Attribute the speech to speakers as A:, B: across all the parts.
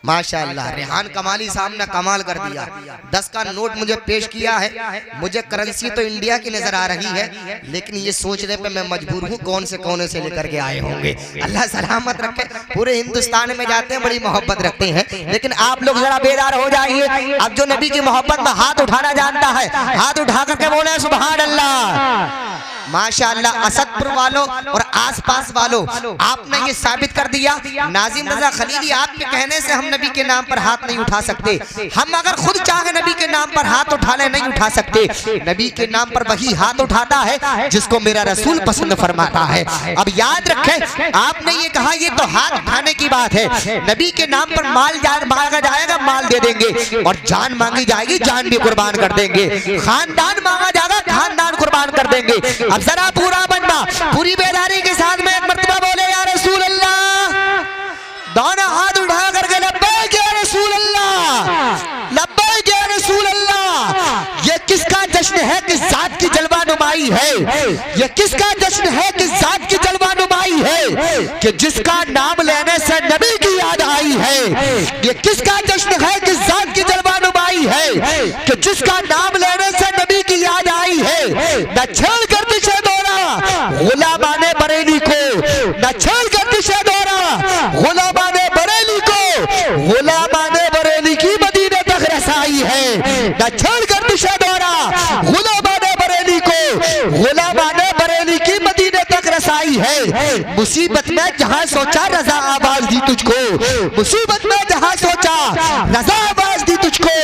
A: माशाअल्लाह रेहान कमाली साहब ने कमाल कर दिया। 10 का नोट मुझे पेश किया है। मुझे करेंसी तो इंडिया की नजर आ रही है, लेकिन ये सोचने पे मैं मजबूर हूँ कौन से कोने से लेकर के आए होंगे। अल्लाह सलामत रखे। पूरे हिंदुस्तान में जाते हैं बड़ी मोहब्बत रखते हैं, लेकिन आप लोग जरा बेदार हो जाइए। अब जो नबी की मोहब्बत में हाथ उठाना जानता है, हाथ उठा करके बोले सुभान अल्लाह। माशाअल्लाह असदपुर वालों और आसपास वालों, आपने ये साबित कर दिया। नाजिम रजा खलीली, आपके कहने से हम नबी के नाम पर हाथ नहीं उठा सकते। हम अगर खुद चाहे नबी के नाम पर हाथ उठा ले, नहीं उठा सकते। नबी के नाम पर वही हाथ उठाता है जिसको मेरा रसूल पसंद फरमाता है। अब याद रखें, आपने ये कहा ये तो हाथ उठाने की बात है। नबी के नाम पर माल मांगा जाएगा, माल दे देंगे, और जान मांगी जाएगी, जान भी कुर्बान कर देंगे। खानदान मांगा जाएगा, खानदान कुर्बान कर देंगे। अब जरा पूरा बनना, पूरी बेदारी के साथ में एक मर्तबा बोले या रसूल अल्लाह। दोनों हाथ उठा करके लब्बैक या रसूल अल्लाह, लब्बैक या रसूल अल्लाह। ये किसका जश्न है कि जात की जलवा नुमाई है? ये किसका जश्न है कि जात की जलवा नुमाई है, कि जिसका नाम लेने से नबी की याद आई है। ये किसका जश्न है कि जात की जलवा नुमाई है, कि जिसका नाम लेने से नबी की याद आई है। न छेड़ कर पीछे दौरा गुलामाने बरेली को, न छेड़ कर पीछे दौरा गुलामाने बरेली को, गुलामाने बरेली की मदीने तक रसाई है। न छेड़ कर पीछे दौरा गुलामाने बरेली को, गुलामाने बरेली की मदीने तक रसाई है। मुसीबत में जहां सोचा रजा आवाज दी तुझको, मुसीबत में जहां सोचा रजा आवाज दी तुझको,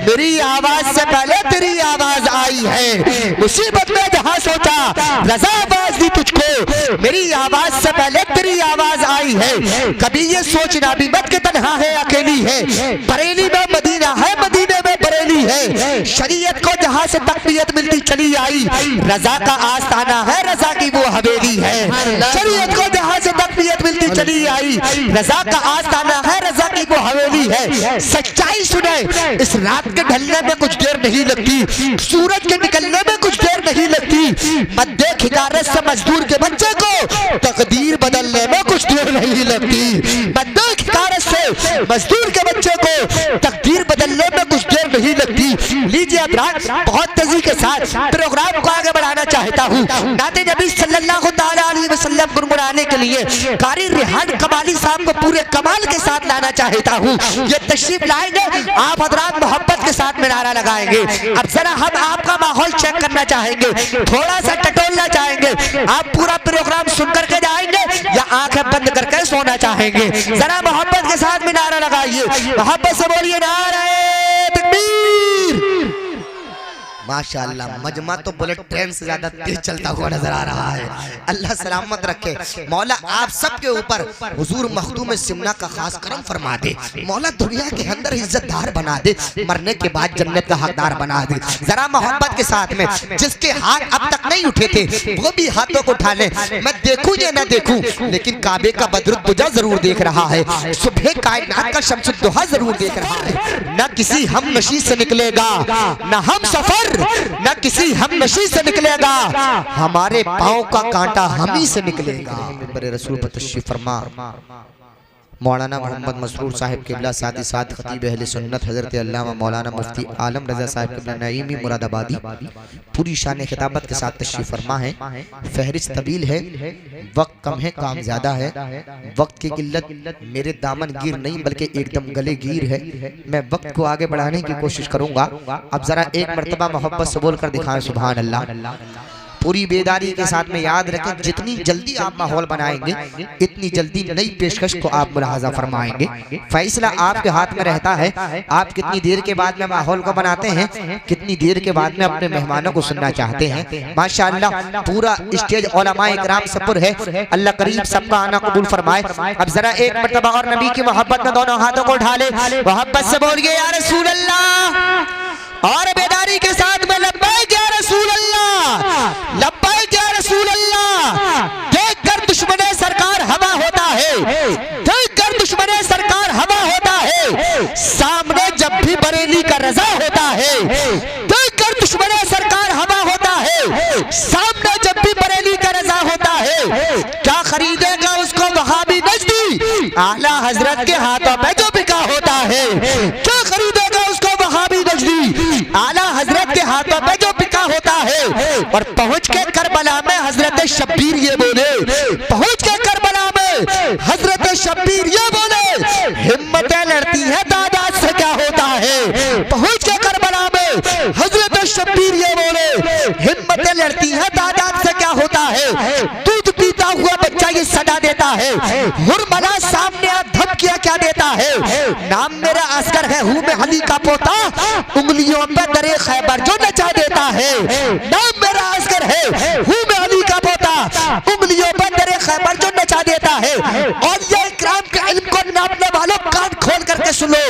A: मेरी आवाज से पहले तेरी आवाज आई है। मुसीबत में जहां सोचा रजा आवाज दी तुझको, मेरी आवाज से पहले तेरी आवाज आई है। कभी ये सोचना भी मत के तन्हा है, अकेली है। बरेली में मदीना है, मदीने में बरेली है। शरीयत को जहां से तकबीयत मिलती चली आई, रजा का आस्थाना है, रजा की वो हवेली है। शरीयत को जहां से तकबीयत मिलती चली आई, रजा का आस्थाना है, रजा की वो हवेली है। सच्चाई सुने, इस रात के ढलने में कुछ देर नहीं लगती, सूरज के निकलने में कुछ देर नहीं लगती। मद्दे खिकारत से मजदूर के बच्चे को तकदीर बदलने में कुछ देर नहीं लगती। मद्दे खिकारत से मजदूर के बच्चे को तकदीर बदलने में कुछ देर नहीं लगती। लीजिए अब बहुत तेजी के साथ प्रोग्राम को आगे बढ़ाना चाहता हूँ। नाते नबी सल्लल्लाहु तआला अलैहि वसल्लम गुनगुनाने के लिए कारी रेहान कमाली साहब को पूरे कमाल के साथ लाना चाहता हूँ। ये तशरीफ लाएंगे, आप हजरात मोहब्बत के साथ में नारा लगाएंगे। अब जरा हम आपका माहौल चेक करना चाहेंगे, थोड़ा सा टटोलना चाहेंगे। आप पूरा प्रोग्राम सुन करके जाएंगे या आंखें बंद करके सोना चाहेंगे? जरा मोहब्बत के साथ में नारा लगाइए, मोहब्बत से बोलिए नारे तकबीर। माशाअल्लाह, मजमा तो बुलेट ट्रेन से ज्यादा तेज चलता हुआ नजर आ रहा है। अल्लाह सलामत रखे। मौला आप सबके ऊपर हुजूर मखदूम सिमना का खास करम फरमा दे। मौला दुनिया के अंदर इज्जतदार बना दे, मरने के बाद जन्नत का हकदार बना दे। जरा मोहब्बत के साथ में, जिसके हाथ अब तक नहीं उठे थे वो भी हाथों को उठा ले। मैं देखूं या न देखूं, लेकिन काबे का बदरुद्दुजा जरूर देख रहा है, सुबह कायनात का शम्सुद्दुहा जरूर देख रहा है। न किसी हम नशी से निकलेगा, न हम सफर, न किसी हम नशी से निकलेगा, हमारे पांव का कांटा हम ही से निकलेगा। बड़े रसूल पर तशरीफ फरमा मौलाना मोहम्मद मसरूर साहिब किबला, साथ ही साथ खतीब अहले सुन्नत हजरत अल्लामा मौलाना मुफ्ती आलम रजा साहिब किबला नईमी मुरादाबादी पूरी शान खिताबत के साथ तशरीफ फरमा है। फहरिस्त तवील है, वक्त कम है, काम ज्यादा है। वक्त की किल्लत मेरे दामन गिर नहीं बल्कि एकदम गले गिर है। मैं वक्त को आगे बढ़ाने की कोशिश करूंगा। अब जरा एक मरतबा मोहब्बत से बोलकर दिखाएं सुभान अल्लाह। पूरी बेदारी के साथ में याद रखें, जितनी जल्दी आप माहौल बनाएंगे इतनी जल्दी नई पेशकश को आप मुलाहाजा फरमाएंगे। फैसला आपके हाथ में रहता है, आप कितनी देर के बाद में माहौल को बनाते हैं, कितनी देर के बाद में अपने मेहमानों को सुनना चाहते हैं। माशाअल्लाह पूरा स्टेज उलमाए इकराम से पुर है। अल्लाह करीब सबका आना कबूल फरमाए। अब जरा एक मरतबा और नबी की मोहब्बत में दोनों हाथों को उठा ले, मोहब्बत से बोलिए या रसूल अल्लाह, और बेदारी के साथ में लब्बैक या रसूल अल्लाह, लब्बैक या रसूल अल्लाह। देख कर दुश्मने सरकार हवा होता है, देख कर दुश्मने सरकार हवा होता है, सामने जब भी बरेली का रजा होता है। देख कर दुश्मने सरकार हवा होता है, सामने जब भी बरेली का रजा होता है। क्या खरीदेगा उसको वहाबी नजदी, आला हजरत के हाथों में जो बिका होता
B: है, क्या खरीदेगा उसको वहाबी नजदी। आला हजरत के हाथों में जो बिका होता है। और पहुंच के करबला में हजरत शब्बीर ये बोले, पहुंच के करबला में हजरत शब्बीर ये बोले, हिम्मतें लड़ती है तादाद से क्या होता है। पहुंच के करबला में हजरत शब्बीर ये बोले, हिम्मतें लड़ती है तादाद से क्या होता है। दूध पीता हुआ बच्चा ये सदा देता है, हुरमला सामने धमकियां क्या देता है। नाम मेरा असगर है, हूं मैं अली का पोता, उंगलियों पे दरे खैबर जो नचा देता है। नाम मेरा असगर है, हूं मैं अली का पोता, उंगलियों पे दरे खैबर जो नचा देता है। और ये इकराम के इल्म को नापने वालों कान खोल करके सुनो,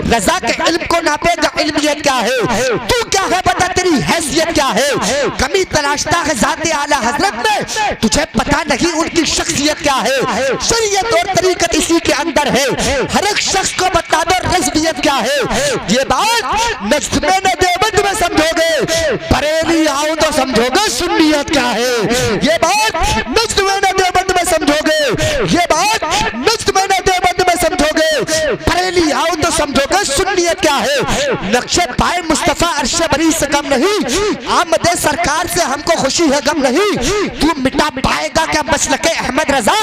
B: रजा के इल्म को नापेगा इल्मियत क्या है। तू क्या है बता, तेरी हैसियत क्या है। कमी तलाशता है जाते आला हजरत में, तुझे पता नहीं उनकी शख्सियत क्या है। शरीयत और तरीकत इसी के अंदर है, हर एक शख्स को बता दो रज़बियत क्या है। ये बात नज्द में न देवबंद में समझोगे, बरेली आओ तो समझोगे सुन्नियत क्या है। ये बात नज्द में न देवबंद में समझोगे, ये बात नज्द में न देवबंद में समझोगे, बरेली आओ तो समझोगे सुन्नियत क्या है। नक्शे पाए मुस्तफा अर्शे बरी से कम नहीं, आमदे सरकार से हमको खुशी है गम नहीं। तू मिटा पाएगा क्या मसलके अहमद रजा,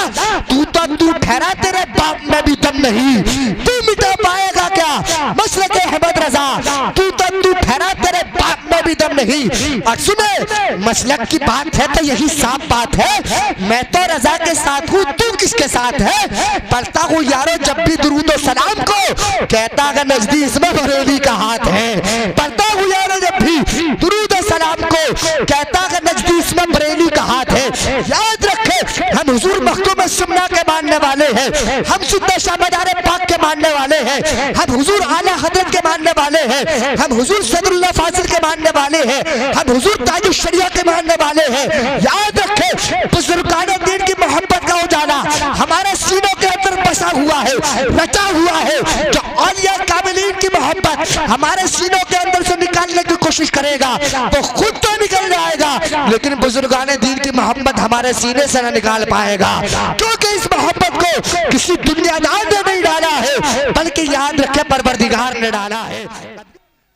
B: तू ठहरा तेरे बाप में भी दम नहीं। तू मिटा पाएगा क्या मसलके अहमद रजा, तू ठहरा तेरे बाप में भी दम नहीं। और सुने, मसलक की बात है तो यही साफ बात है, मैं तो रजा के साथ हूँ, तू किसके साथ है। पढ़ता हूँ यारो जब भी दुरूद और सलाम को, कहता है नजदी इसमें बरेली का हाथ है। पढ़ता हूँ यारो जब भी दुरूद और सलाम को, कहता है नजदी इसमें बरेली का हाथ है। याद रखे, हम हुजूर मखदूम सुन्ना के मानने वाले हैं, हम सुन्ना शाह मदार पाक के मानने वाले हैं, हम हुजूर आला हजरत के मानने वाले हैं, हम हुजूर सदरुल्लाह फाजिल के मानने वाले हैं, हम हुजूर ताजुश शरिया के मानने वाले हैं। याद रखे, बुजुर्गाने दीन की मोहब्बत का उजाला हमारे सीनों के अंदर बसा हुआ है, रचा हुआ है। जो औलिया कामिलीन की मोहब्बत हमारे सीनों के अंदर से निकालने की कोशिश करेगा तो खुद तो निकल जाएगा, लेकिन बुजुर्गाने दीन की मोहब्बत हमारे सीने से न निकाल पाएगा, क्योंकि इस मोहब्बत को किसी दुनियादार ने नहीं डाला है, बल्कि याद रखे परवरदिगार ने डाला है।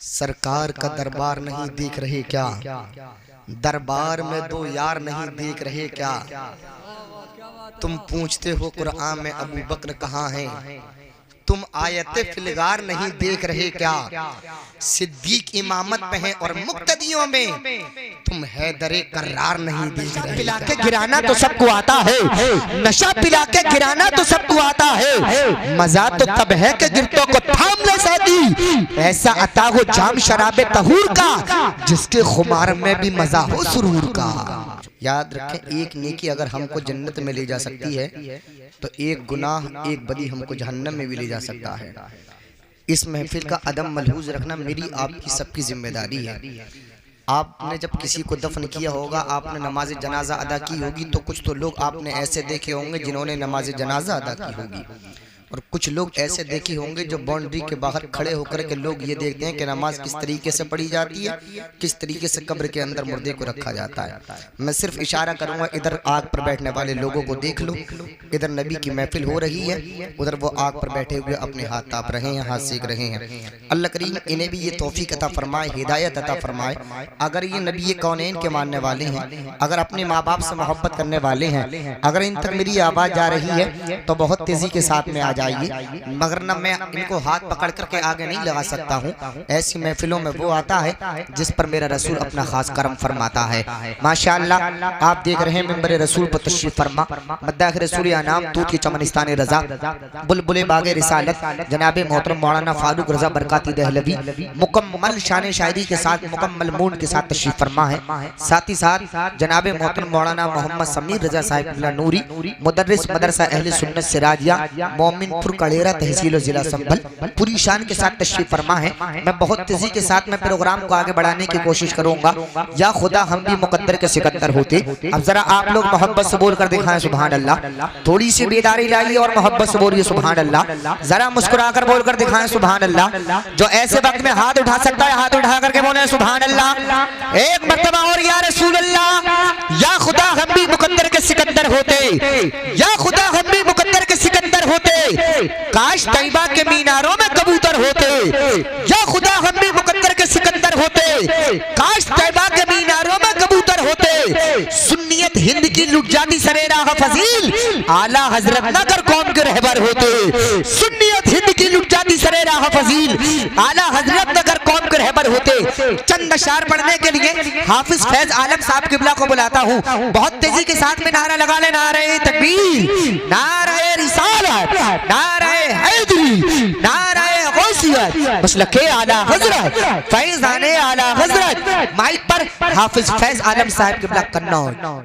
A: सरकार का दरबार नहीं देख रहे क्या, दरबार में दो यार नहीं देख रहे क्या। तुम पूछते हो कुरान में अबू बकर कहाँ है, तुम आयते फिलगार नहीं देख रहे क्या। सिद्दीक इमामत पे है और मुक्तदियों में तुम हैदरे करार नहीं देख रहे।
B: पिला के गिराना तो सबको आता है, नशा पिला के गिराना तो सबको आता है, मजा तो तब है कि गिरतों को थाम ले साथी। ऐसा अता हो जाम शराबे तहूर का, जिसके खुमार में भी मजा हो सुरूर का।
A: याद रखें, एक नेकी अगर हमको जन्नत में ले जा सकती है तो एक गुनाह, एक बदी हमको जहन्नम में भी ले जा सकता है। इस महफिल का अदम मलहूज रखना मेरी आपकी सबकी जिम्मेदारी है। आपने जब किसी को दफन किया होगा, आपने नमाज जनाजा अदा की होगी, तो कुछ तो लोग आपने ऐसे देखे होंगे जिन्होंने नमाज जनाजा अदा की होगी, और कुछ लोग ऐसे देखे होंगे जो बाउंड्री के बाहर खड़े होकर के लोग ये देखते हैं कि नमाज किस तरीके से पढ़ी जाती है, किस तरीके से कब्र के अंदर मुर्दे को रखा जाता है। मैं सिर्फ इशारा करूंगा, इधर आग पर बैठने वाले लोगों को देख लो, इधर नबी की महफिल हो रही है, उधर वो आग पर बैठे हुए अपने हाथ ताप रहे हैं, हाथ सेक रहे हैं। अल्लाह करीम इन्हें भी ये तौफीक अता फरमाए, हिदायत अता फरमाए। अगर ये नबी कौनैन के मानने वाले हैं, अगर अपने माँ बाप से मोहब्बत करने वाले हैं, अगर इन तक मेरी आवाज़ जा रही है तो बहुत तेज़ी के साथ में जाइए, मगर न मैं इनको हाथ पकड़ करके आगे नहीं लगा सकता हूँ। ऐसी महफिलों में वो आता है जिस पर मेरा रसूल अपना खास करम फरमाता है। माशाअल्लाह आप देख रहे हैं मिंबर रसूल पर तशरीफ फरमा, मद्दाह रसूल अनाम तूत की चमनिस्तान रजा, बुलबुल बागे रिसालत जनाब मोहतरम मौलाना फारूक रजा बरकाती दहलवी मुकम्मल शान शायरी के साथ, मुकम्मल मूड के साथ तशरीफ फरमा है। साथ ही साथ जनाब मोहतरम मौलाना मोहम्मद समीर रजा साहिब नूरी मुदर्रिस मदरसा अहले सुन्नत सिराजिया मोमिनपुर कड़ेरा तहसील जिला संभल पूरी शान के साथ तशरीफ फरमा है। मैं बहुत तेजी के साथ में प्रोग्राम को आगे बढ़ाने की कोशिश करूंगा। या खुदा हम भी मुकद्दर के सिकंदर होते। अब जरा आप लोग मोहब्बत से बोल कर दिखाएं सुभान अल्लाह। थोड़ी सी बेदारी लाइए और मोहब्बत से बोलिए सुभान अल्लाह। जरा मुस्कुरा कर बोल कर दिखाएं सुभान अल्लाह। जो ऐसे वक्त में हाथ उठा सकता है हाथ उठा करके बोले सुभान अल्लाह। एक मर्तबा और या रसूल अल्लाह, या खुदा हम भी मुकद्दर के सिकंदर होते, या खुदा हम भी मुकद्दर के सिकंदर होते। काश तैयबा के मीनारों में कबूतर
B: या खुदा हम भी मुकद्दर के सिकंदर होते, काश तैबा के मीनारों में कबूतर होते। सुन्नियत हिंद की लुट जाती सरेरा फजील, आला हजरत नगर कौम के रहबर होते। सुन्नियत हिंद की लुट जाती सरेरा फजील, आला हजरत नगर कौम के रहबर होते। चंद अशार पढ़ने के लिए हाफिज फैज आलम साहब किबला को बुलाता हूँ। बहुत तेजी के साथ में नारा लगा ले, नारे तकबीर, नारे रिसालत, नारे हैदरी, नारे गौसियत, मसलके आला हजरत, फैजाने आला हजरत। माइक पर हाफिज फैज आलम साहब किबला कन्नौज।